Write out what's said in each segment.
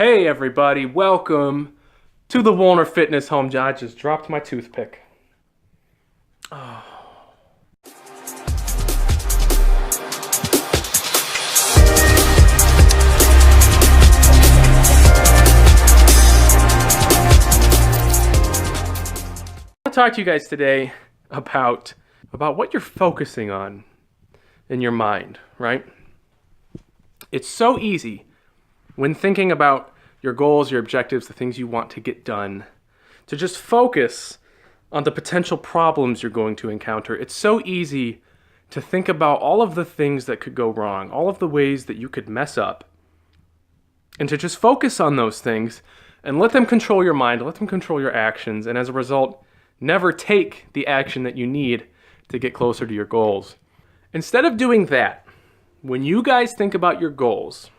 Hey everybody, welcome to the Wuellner Fitness Home Gym. I just dropped my toothpick. Oh. I want to talk to you guys today about what you're focusing on in your mind, right? It's so easy when thinking about your goals, your objectives, the things you want to get done, to just focus on the potential problems you're going to encounter. It's so easy to think about all of the things that could go wrong, all of the ways that you could mess up, and to just focus on those things and let them control your mind, let them control your actions, and as a result, never take the action that you need to get closer to your goals. Instead of doing that, when you guys think about your goals,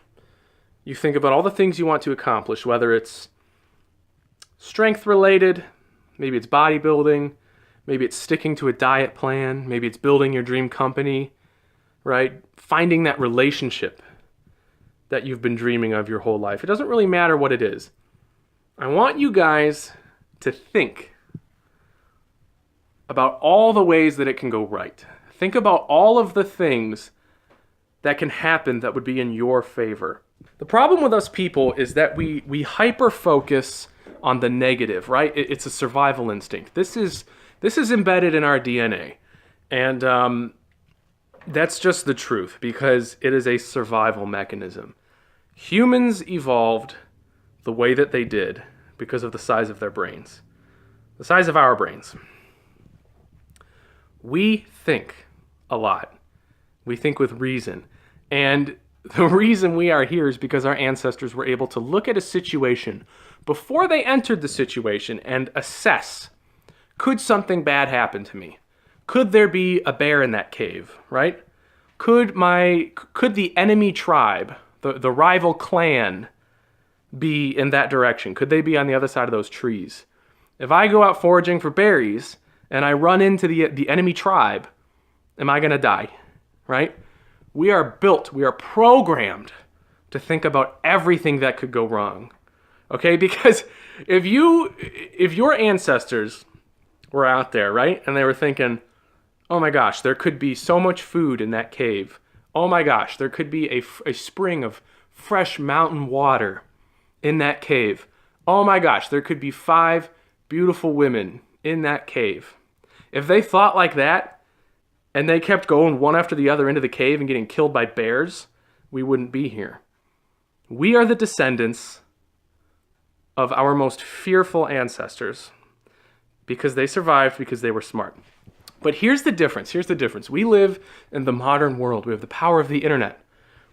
you think about all the things you want to accomplish, whether it's strength related, maybe it's bodybuilding, maybe it's sticking to a diet plan, maybe it's building your dream company, right? Finding that relationship that you've been dreaming of your whole life. It doesn't really matter what it is. I want you guys to think about all the ways that it can go right. Think about all of the things that can happen that would be in your favor. The problem with us people is that we hyper focus on the negative, right? It's a survival instinct. This is embedded in our DNA, and that's just the truth because it is a survival mechanism. Humans evolved the way that they did because of the size of their brains, the size of our brains. We think a lot. We think with reason. And the reason we are here is because our ancestors were able to look at a situation before they entered the situation and assess, could something bad happen to me? Could there be a bear in that cave, right? Could the enemy tribe, the rival clan, be in that direction? Could they be on the other side of those trees? If I go out foraging for berries and I run into the enemy tribe, am I going to die, right? We are built, we are programmed to think about everything that could go wrong, okay? Because if your ancestors were out there, right, and they were thinking, oh my gosh, there could be so much food in that cave. Oh my gosh, there could be a spring of fresh mountain water in that cave. Oh my gosh, there could be 5 beautiful women in that cave. If they thought like that, and they kept going one after the other into the cave and getting killed by bears, we wouldn't be here. We are the descendants of our most fearful ancestors because they survived because they were smart. But here's the difference. We live in the modern world. We have the power of the internet.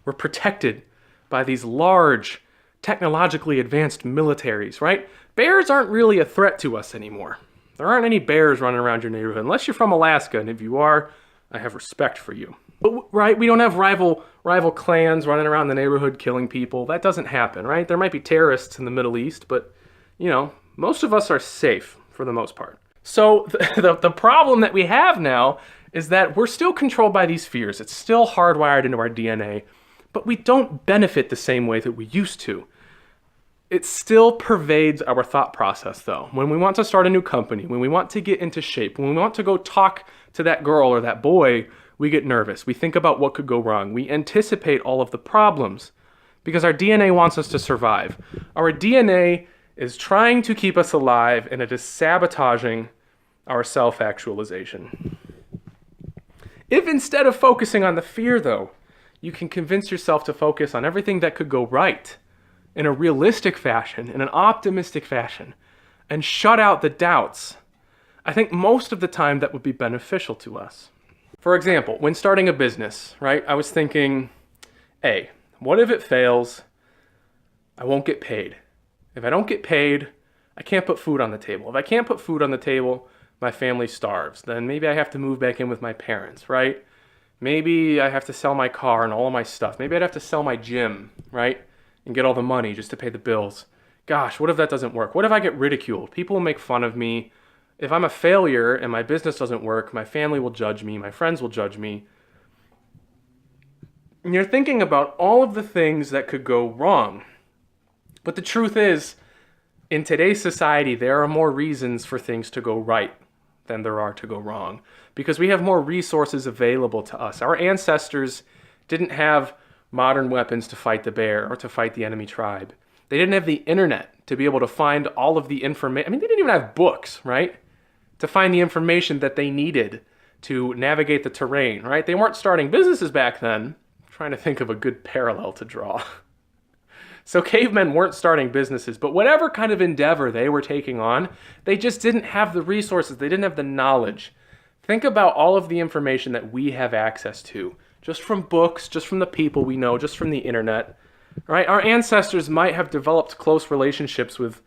We're protected by these large, technologically advanced militaries, right? Bears aren't really a threat to us anymore. There aren't any bears running around your neighborhood, unless you're from Alaska, and if you are, I have respect for you. But, right, we don't have rival clans running around the neighborhood killing people. That doesn't happen, right? There might be terrorists in the Middle East, but, most of us are safe for the most part. So the problem that we have now is that we're still controlled by these fears. It's still hardwired into our DNA, but we don't benefit the same way that we used to. It still pervades our thought process, though. When we want to start a new company, when we want to get into shape, when we want to go talk to that girl or that boy, we get nervous. We think about what could go wrong. We anticipate all of the problems because our DNA wants us to survive. Our DNA is trying to keep us alive, and it is sabotaging our self-actualization. If instead of focusing on the fear, though, you can convince yourself to focus on everything that could go right, in a realistic fashion, in an optimistic fashion, and shut out the doubts, I think most of the time that would be beneficial to us. For example, when starting a business, right, I was thinking, hey, what if it fails? I won't get paid. If I don't get paid, I can't put food on the table. If I can't put food on the table, my family starves. Then maybe I have to move back in with my parents, right? Maybe I have to sell my car and all of my stuff. Maybe I'd have to sell my gym, right? And get all the money just to pay the bills. Gosh, what if that doesn't work? What if I get ridiculed? People will make fun of me. If I'm a failure and my business doesn't work, my family will judge me, my friends will judge me. And you're thinking about all of the things that could go wrong. But the truth is, in today's society, there are more reasons for things to go right than there are to go wrong, because we have more resources available to us. Our ancestors didn't have modern weapons to fight the bear or to fight the enemy tribe. They didn't have the internet to be able to find all of the information. I mean, they didn't even have books, right? To find the information that they needed to navigate the terrain, right? They weren't starting businesses back then. I'm trying to think of a good parallel to draw. So cavemen weren't starting businesses, but whatever kind of endeavor they were taking on, they just didn't have the resources. They didn't have the knowledge. Think about all of the information that we have access to, just from books, just from the people we know, just from the internet, right? Our ancestors might have developed close relationships with,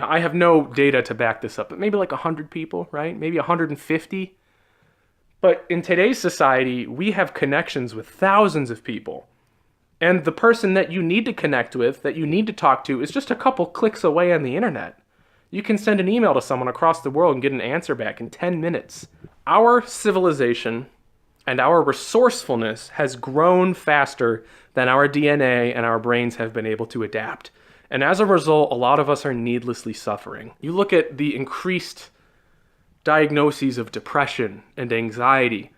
I have no data to back this up, but maybe like 100 people, right? Maybe 150. But in today's society, we have connections with thousands of people. And the person that you need to connect with, that you need to talk to, is just a couple clicks away on the internet. You can send an email to someone across the world and get an answer back in 10 minutes. Our civilization and our resourcefulness has grown faster than our DNA and our brains have been able to adapt. And as a result, a lot of us are needlessly suffering. You look at the increased diagnoses of depression and anxiety,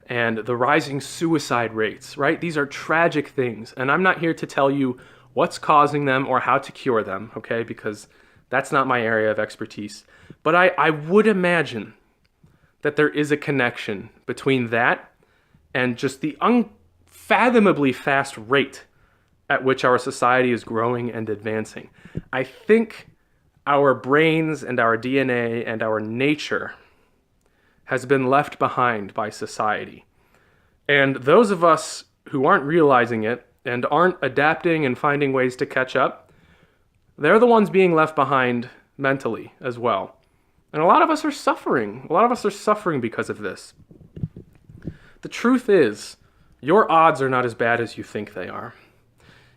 and the rising suicide rates, right? These are tragic things. And I'm not here to tell you what's causing them or how to cure them, okay? Because that's not my area of expertise. But I would imagine that there is a connection between that and just the unfathomably fast rate at which our society is growing and advancing. I think our brains and our DNA and our nature has been left behind by society. And those of us who aren't realizing it and aren't adapting and finding ways to catch up, they're the ones being left behind mentally as well. And a lot of us are suffering. A lot of us are suffering because of this. The truth is, your odds are not as bad as you think they are.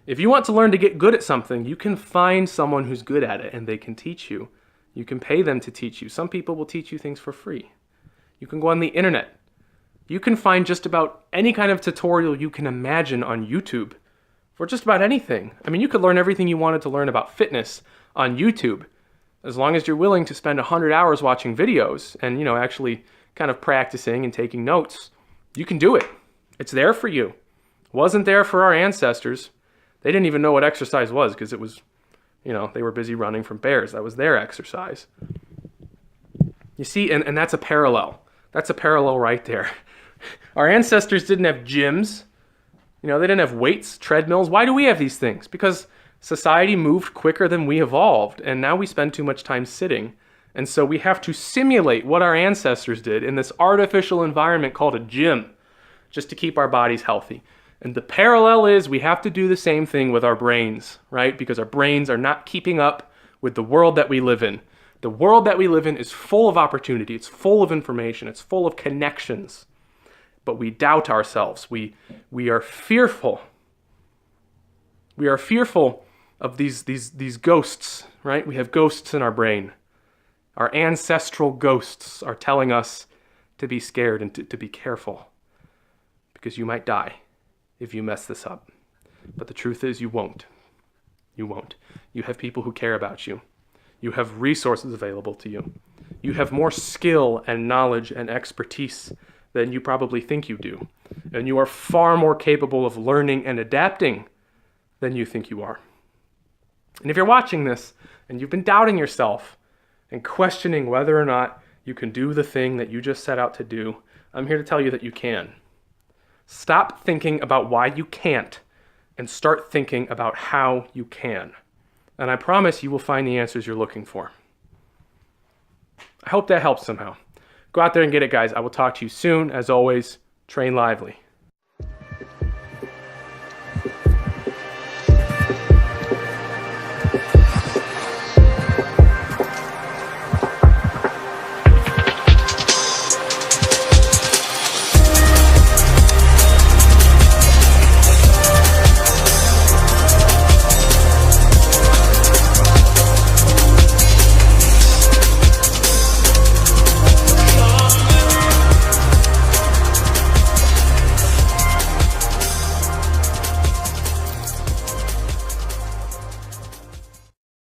If you want to learn to get good at something, you can find someone who's good at it and they can teach you. You can pay them to teach you. Some people will teach you things for free. You can go on the internet. You can find just about any kind of tutorial you can imagine on YouTube for just about anything. I mean, you could learn everything you wanted to learn about fitness on YouTube, as long as you're willing to spend 100 hours watching videos and, actually kind of practicing and taking notes. You can do it. It's there for you. It wasn't there for our ancestors. They didn't even know what exercise was because it was, they were busy running from bears. That was their exercise. You see, and that's a parallel. That's a parallel right there. Our ancestors didn't have gyms. They didn't have weights, treadmills. Why do we have these things? Because society moved quicker than we evolved, and now we spend too much time sitting. And so we have to simulate what our ancestors did in this artificial environment called a gym, just to keep our bodies healthy. And the parallel is we have to do the same thing with our brains, right? Because our brains are not keeping up with the world that we live in. The world that we live in is full of opportunity. It's full of information. It's full of connections. But we doubt ourselves. We are fearful. We are fearful of these ghosts, right? We have ghosts in our brain. Our ancestral ghosts are telling us to be scared and to be careful, because you might die if you mess this up. But the truth is, you won't. You won't. You have people who care about you. You have resources available to you. You have more skill and knowledge and expertise than you probably think you do. And you are far more capable of learning and adapting than you think you are. And if you're watching this and you've been doubting yourself and questioning whether or not you can do the thing that you just set out to do, I'm here to tell you that you can. Stop thinking about why you can't and start thinking about how you can. And I promise you will find the answers you're looking for. I hope that helps somehow. Go out there and get it, guys. I will talk to you soon. As always, train lively.